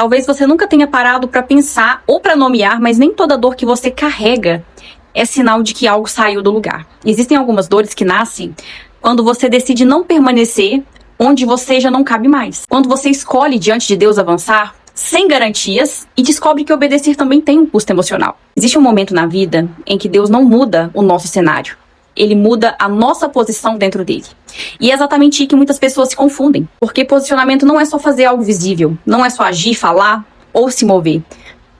Talvez você nunca tenha parado para pensar ou para nomear, mas nem toda dor que você carrega é sinal de que algo saiu do lugar. Existem algumas dores que nascem quando você decide não permanecer onde você já não cabe mais. Quando você escolhe diante de Deus avançar sem garantias e descobre que obedecer também tem um custo emocional. Existe um momento na vida em que Deus não muda o nosso cenário. Ele muda a nossa posição dentro dele. E é exatamente aí que muitas pessoas se confundem. Porque posicionamento não é só fazer algo visível, não é só agir, falar ou se mover.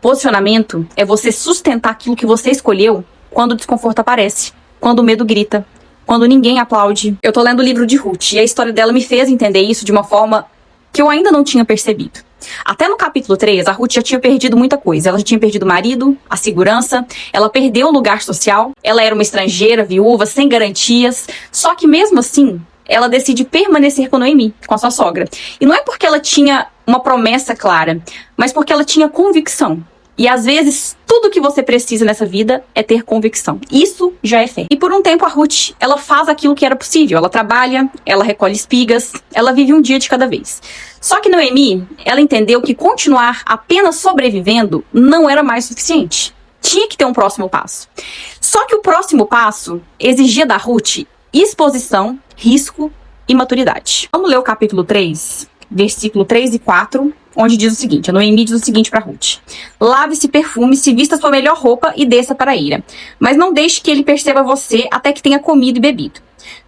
Posicionamento é você sustentar aquilo que você escolheu quando o desconforto aparece, quando o medo grita, quando ninguém aplaude. Eu tô lendo o livro de Ruth e a história dela me fez entender isso de uma forma que eu ainda não tinha percebido. Até no capítulo 3, a Ruth já tinha perdido muita coisa. Ela já tinha perdido o marido, a segurança, ela perdeu o lugar social, ela era uma estrangeira, viúva, sem garantias. Só que mesmo assim, ela decide permanecer com Noemi, com a sua sogra. E não é porque ela tinha uma promessa clara, mas porque ela tinha convicção. E às vezes, tudo que você precisa nessa vida é ter convicção. Isso já é fé. E por um tempo a Ruth, ela faz aquilo que era possível. Ela trabalha, ela recolhe espigas, ela vive um dia de cada vez. Só que Noemi, ela entendeu que continuar apenas sobrevivendo não era mais suficiente. Tinha que ter um próximo passo. Só que o próximo passo exigia da Ruth exposição, risco e maturidade. Vamos ler o capítulo 3, versículo 3 e 4, onde diz o seguinte, a Noemi diz o seguinte para Ruth: lave-se, perfume-se, vista sua melhor roupa e desça para a eira. Mas não deixe que ele perceba você até que tenha comido e bebido.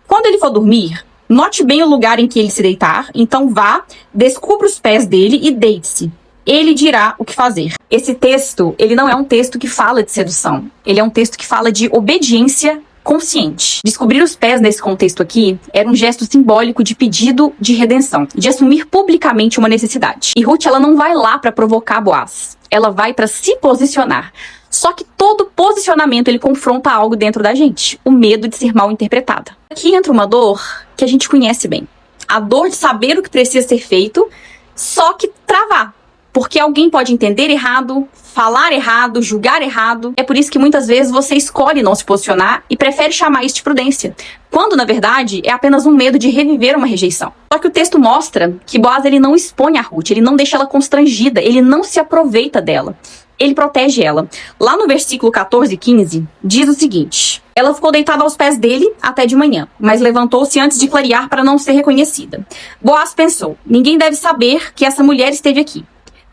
Quando ele for dormir, note bem o lugar em que ele se deitar, então vá, descubra os pés dele e deite-se. Ele dirá o que fazer. Esse texto, ele não é um texto que fala de sedução. Ele é um texto que fala de obediência consciente. Descobrir os pés nesse contexto aqui era um gesto simbólico de pedido de redenção, de assumir publicamente uma necessidade. E Ruth, ela não vai lá para provocar Boaz. Ela vai para se posicionar. Só que todo posicionamento, ele confronta algo dentro da gente. O medo de ser mal interpretada. Aqui entra uma dor que a gente conhece bem. A dor de saber o que precisa ser feito, só que travar. Porque alguém pode entender errado, falar errado, julgar errado. É por isso que muitas vezes você escolhe não se posicionar e prefere chamar isso de prudência. Quando, na verdade, é apenas um medo de reviver uma rejeição. Só que o texto mostra que Boaz, ele não expõe a Ruth, ele não deixa ela constrangida, ele não se aproveita dela. Ele protege ela. Lá no versículo 14 e 15, diz o seguinte: ela ficou deitada aos pés dele até de manhã, mas levantou-se antes de clarear para não ser reconhecida. Boaz pensou: ninguém deve saber que essa mulher esteve aqui.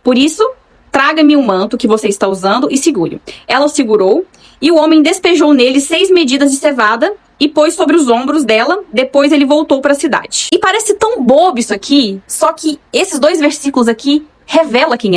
Por isso, traga-me um manto que você está usando e segure-o. Ela o segurou e o homem despejou nele 6 medidas de cevada e pôs sobre os ombros dela. Depois ele voltou para a cidade. E parece tão bobo isso aqui, só que esses 2 versículos aqui revelam quem é.